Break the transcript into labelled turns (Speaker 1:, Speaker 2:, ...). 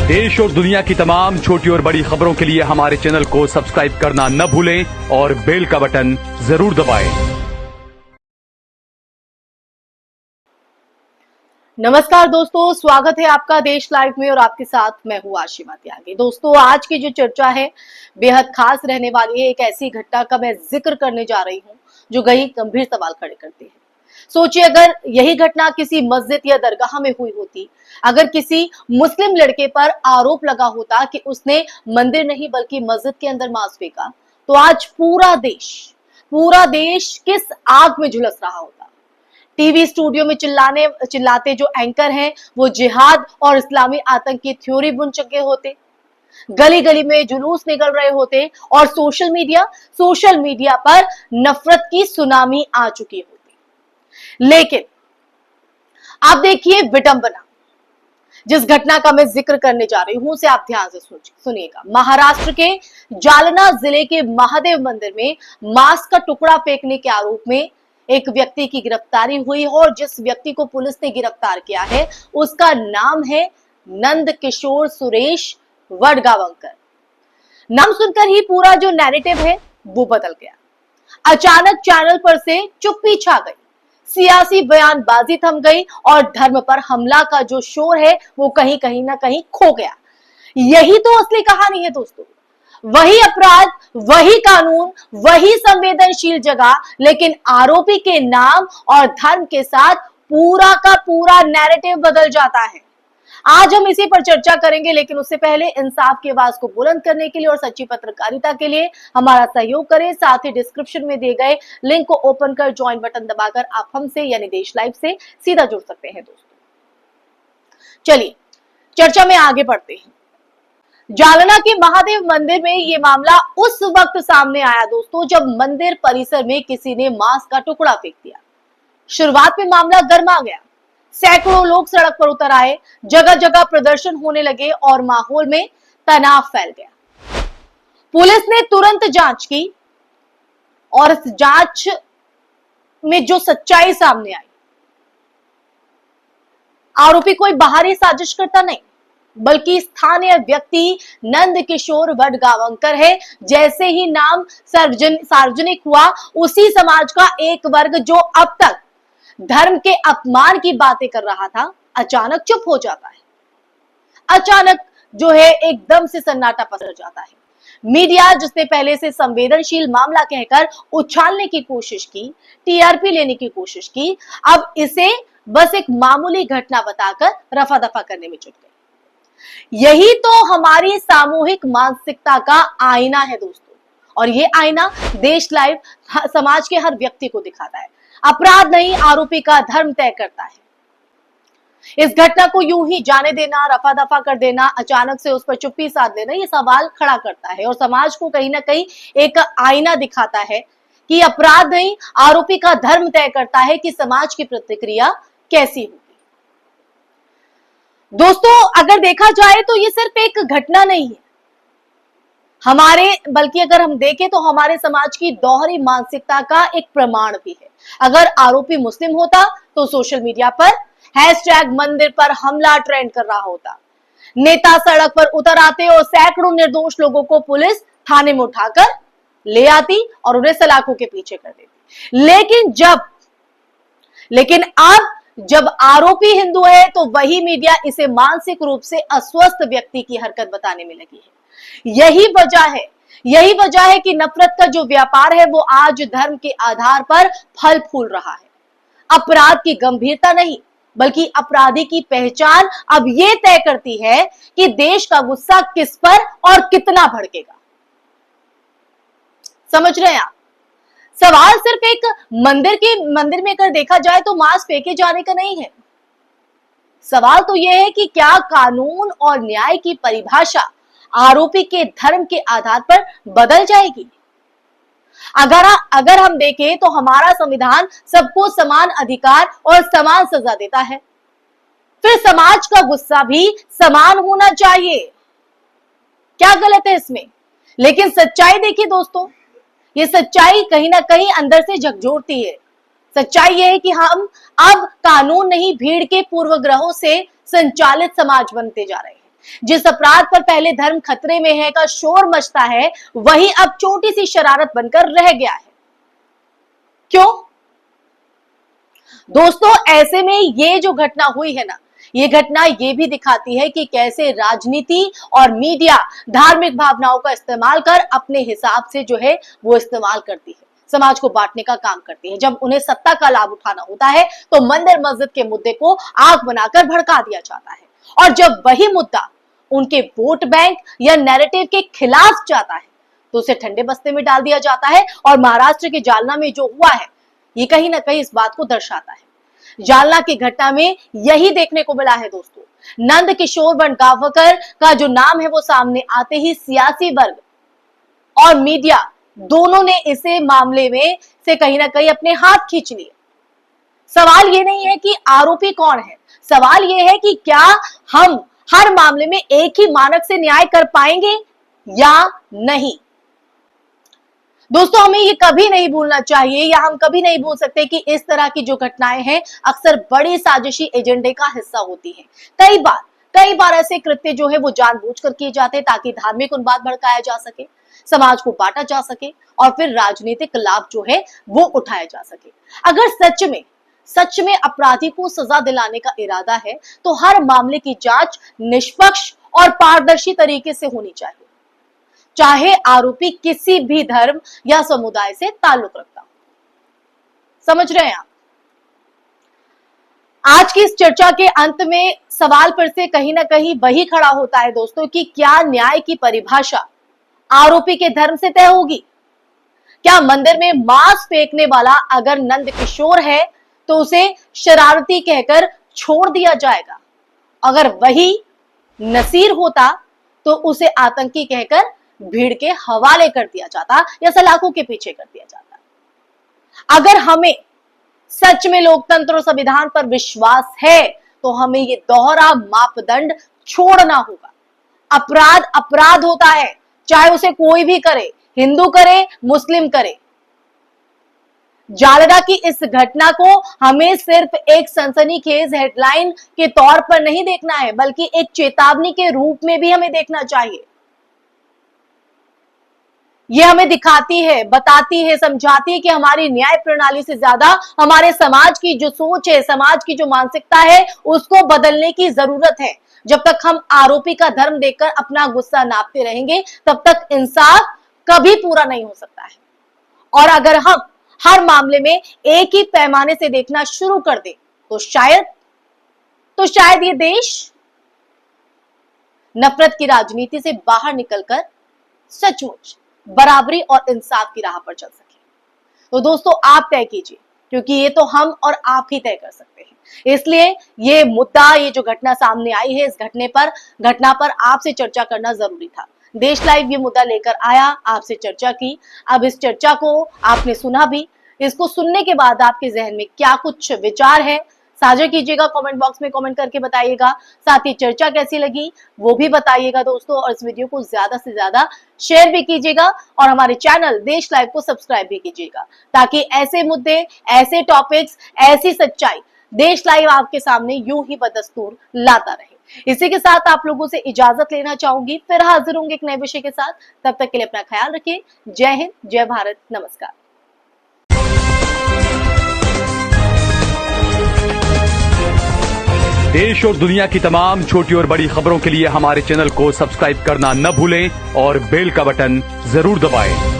Speaker 1: देश और दुनिया की तमाम छोटी और बड़ी खबरों के लिए हमारे चैनल को सब्सक्राइब करना न भूलें और बेल का बटन जरूर दबाएं।
Speaker 2: नमस्कार दोस्तों, स्वागत है आपका देश लाइव में और आपके साथ मैं हूँ आशिमा त्यागी। दोस्तों, आज की जो चर्चा है बेहद खास रहने वाली है। एक ऐसी घटना का मैं जिक्र करने जा रही हूँ जो कई गंभीर सवाल खड़े करती है। सोचिए, अगर यही घटना किसी मस्जिद या दरगाह में हुई होती, अगर किसी मुस्लिम लड़के पर आरोप लगा होता कि उसने मंदिर नहीं बल्कि मस्जिद के अंदर मांस फेंका, तो आज पूरा देश किस आग में झुलस रहा होता। टीवी स्टूडियो में चिल्लाते जो एंकर हैं वो जिहाद और इस्लामी आतंक की थ्योरी बुन चुके होते, गली गली में जुलूस निकल रहे होते और सोशल मीडिया पर नफरत की सुनामी आ चुकी होती। लेकिन आप देखिए विडंबना, जिस घटना का मैं जिक्र करने जा रही हूं उसे आप ध्यान से सुनिएगा। महाराष्ट्र के जालना जिले के महादेव मंदिर में मांस का टुकड़ा फेंकने के आरोप में एक व्यक्ति की गिरफ्तारी हुई और जिस व्यक्ति को पुलिस ने गिरफ्तार किया है उसका नाम है नंद किशोर सुरेश वडगावंकर। नाम सुनकर ही पूरा जो नैरेटिव है वो बदल गया। अचानक चैनल पर से चुप्पी छा गई, सियासी बयानबाजी थम गई और धर्म पर हमला का जो शोर है वो कहीं ना कहीं खो गया। यही तो असली कहानी है दोस्तों। वही अपराध, वही कानून, वही संवेदनशील जगह, लेकिन आरोपी के नाम और धर्म के साथ पूरा का पूरा नैरेटिव बदल जाता है। आज हम इसी पर चर्चा करेंगे, लेकिन उससे पहले इंसाफ की आवाज को बुलंद करने के लिए और सच्ची पत्रकारिता के लिए हमारा सहयोग करें। साथ ही डिस्क्रिप्शन में दिए गए लिंक को ओपन कर ज्वाइन बटन दबाकर आप हमसे यानी देश लाइव से सीधा जुड़ सकते हैं दोस्तों। चलिए चर्चा में आगे बढ़ते हैं। जालना के महादेव मंदिर में ये मामला उस वक्त सामने आया दोस्तों जब मंदिर परिसर में किसी ने मांस का टुकड़ा फेंक दिया। शुरुआत में मामला गर्मा गया, सैकड़ों लोग सड़क पर उतर आए, जगह जगह प्रदर्शन होने लगे और माहौल में तनाव फैल गया। पुलिस ने तुरंत जांच की और इस जांच में जो सच्चाई सामने आई, आरोपी कोई बाहरी साजिश करता नहीं बल्कि स्थानीय व्यक्ति नंद किशोर वडगावंकर है। जैसे ही नाम सार्वजनिक हुआ, उसी समाज का एक वर्ग जो अब तक धर्म के अपमान की बातें कर रहा था अचानक चुप हो जाता है। अचानक जो है एकदम से सन्नाटा पसर जाता है। मीडिया जिसने पहले से संवेदनशील मामला कहकर उछालने की कोशिश की, टीआरपी लेने की कोशिश की, अब इसे बस एक मामूली घटना बताकर रफा दफा करने में जुट गई। यही तो हमारी सामूहिक मानसिकता का आईना है दोस्तों, और ये आईना देश लाइव समाज के हर व्यक्ति को दिखाता है। अपराध नहीं, आरोपी का धर्म तय करता है। इस घटना को यूं ही जाने देना, रफा दफा कर देना, अचानक से उस पर चुप्पी साध लेना, ये सवाल खड़ा करता है और समाज को कहीं ना कहीं एक आईना दिखाता है कि अपराध नहीं, आरोपी का धर्म तय करता है कि समाज की प्रतिक्रिया कैसी होगी। दोस्तों, अगर देखा जाए तो ये सिर्फ एक घटना नहीं है बल्कि अगर हम देखें तो हमारे समाज की दोहरी मानसिकता का एक प्रमाण भी है। अगर आरोपी मुस्लिम होता तो सोशल मीडिया पर हैशटैग मंदिर पर हमला ट्रेंड कर रहा होता, नेता सड़क पर उतर आते और सैकड़ों निर्दोष लोगों को पुलिस थाने में उठाकर ले आती और उन्हें सलाखों के पीछे कर देती। लेकिन अब जब आरोपी हिंदू है तो वही मीडिया इसे मानसिक रूप से अस्वस्थ व्यक्ति की हरकत बताने में लगी है। यही वजह है कि नफरत का जो व्यापार है वो आज धर्म के आधार पर फल फूल रहा है। अपराध की गंभीरता नहीं बल्कि अपराधी की पहचान अब ये तय करती है कि देश का गुस्सा किस पर और कितना भड़केगा। समझ रहे हैं आप? सवाल सिर्फ एक मंदिर में अगर देखा जाए तो मांस फेंके जाने का नहीं है। सवाल तो यह है कि क्या कानून और न्याय की परिभाषा आरोपी के धर्म के आधार पर बदल जाएगी? अगर हम देखें तो हमारा संविधान सबको समान अधिकार और समान सजा देता है, फिर समाज का गुस्सा भी समान होना चाहिए। क्या गलत है इसमें? लेकिन सच्चाई देखिए दोस्तों, ये सच्चाई कहीं ना कहीं अंदर से झकझोरती है। सच्चाई यह है कि हम अब कानून नहीं, भीड़ के पूर्वग्रहों से संचालित समाज बनते जा रहे हैं। जिस अपराध पर पहले धर्म खतरे में है का शोर मचता है, वही अब छोटी सी शरारत बनकर रह गया है। क्यों दोस्तों? ऐसे में ये जो घटना हुई है ना, ये घटना ये भी दिखाती है कि कैसे राजनीति और मीडिया धार्मिक भावनाओं का इस्तेमाल कर अपने हिसाब से जो है वो इस्तेमाल करती है, समाज को बांटने का काम करती है। जब उन्हें सत्ता का लाभ उठाना होता है तो मंदिर मस्जिद के मुद्दे को आग बनाकर भड़का दिया जाता है, और जब वही मुद्दा उनके वोट बैंक या नैरेटिव के खिलाफ जाता है तो उसे ठंडे बस्ते में डाल दिया जाता है। और महाराष्ट्र के जालना में जो हुआ है ये कहीं ना कहीं इस बात को दर्शाता है। जालना की घटना में यही देखने को मिला है दोस्तों। नंद किशोर बनगांवकर का जो नाम है वो सामने आते ही सियासी वर्ग और मीडिया दोनों ने इसे मामले में से कहीं ना कहीं अपने हाथ खींच लिए। सवाल ये नहीं है कि आरोपी कौन है, सवाल ये है कि क्या हम हर मामले में एक ही मानक से न्याय कर पाएंगे या नहीं। दोस्तों, हमें ये कभी नहीं भूलना चाहिए या हम कभी नहीं भूल सकते कि इस तरह की जो घटनाएं हैं अक्सर बड़ी साजिशी एजेंडे का हिस्सा होती हैं। कई बार ऐसे कृत्य जो है वो जानबूझकर किए जाते हैं ताकि धार्मिक उन्माद भड़काया जा सके, समाज को बांटा जा सके और फिर राजनीतिक लाभ जो है वो उठाया जा सके। अगर सच में अपराधी को सजा दिलाने का इरादा है तो हर मामले की जांच निष्पक्ष और पारदर्शी तरीके से होनी चाहिए, चाहे आरोपी किसी भी धर्म या समुदाय से ताल्लुक रखता हो। समझ रहे हैं आप? आज की इस चर्चा के अंत में सवाल फिर से कहीं ना कहीं वही खड़ा होता है दोस्तों कि क्या न्याय की परिभाषा आरोपी के धर्म से तय होगी? क्या मंदिर में मांस फेंकने वाला अगर नंद किशोर है तो उसे शरारती कहकर छोड़ दिया जाएगा, अगर वही नसीर होता तो उसे आतंकी कहकर भीड़ के हवाले कर दिया जाता या सलाखों के पीछे कर दिया जाता। अगर हमें सच में लोकतंत्र और संविधान पर विश्वास है तो हमें ये दोहरा मापदंड छोड़ना होगा। अपराध होता है, चाहे उसे कोई भी करे, हिंदू करे, मुस्लिम करे। जालना की इस घटना को हमें सिर्फ एक सनसनीखेज हेडलाइन के तौर पर नहीं देखना है, बल्कि एक चेतावनी के रूप में भी हमें देखना चाहिए। यह हमें दिखाती है, बताती है, समझाती है कि हमारी न्याय प्रणाली से ज्यादा हमारे समाज की जो सोच है, समाज की जो मानसिकता है, उसको बदलने की जरूरत है। जब तक हम आरोपी का धर्म देखकर अपना गुस्सा नापते रहेंगे तब तक इंसाफ कभी पूरा नहीं हो सकता है। और अगर हम हर मामले में एक ही पैमाने से देखना शुरू कर दे तो शायद ये देश नफरत की राजनीति से बाहर निकलकर सचमुच बराबरी और इंसाफ की राह पर चल सके। तो दोस्तों, आप तय कीजिए, क्योंकि ये तो हम और आप ही तय कर सकते हैं। इसलिए ये मुद्दा, ये जो घटना सामने आई है, इस घटना पर आपसे चर्चा करना जरूरी था। देश लाइव ये मुद्दा लेकर आया, आपसे चर्चा की। अब इस चर्चा को आपने सुना भी, इसको सुनने के बाद आपके जहन में क्या कुछ विचार है साझा कीजिएगा, कमेंट बॉक्स में कमेंट करके बताइएगा। साथ ही चर्चा कैसी लगी वो भी बताइएगा दोस्तों, और इस वीडियो को ज्यादा से ज्यादा शेयर भी कीजिएगा और हमारे चैनल देश लाइव को सब्सक्राइब भी कीजिएगा, ताकि ऐसे मुद्दे, ऐसे टॉपिक्स, ऐसी सच्चाई देश लाइव आपके सामने यूं ही बदस्तूर लाता रहे। इसी के साथ आप लोगों से इजाजत लेना चाहूंगी, फिर हाजिर होंगे एक नए विषय के साथ। तब तक के लिए अपना ख्याल रखिए। जय हिंद, जय भारत, नमस्कार।
Speaker 1: देश और दुनिया की तमाम छोटी और बड़ी खबरों के लिए हमारे चैनल को सब्सक्राइब करना न भूलें और बेल का बटन जरूर दबाएं।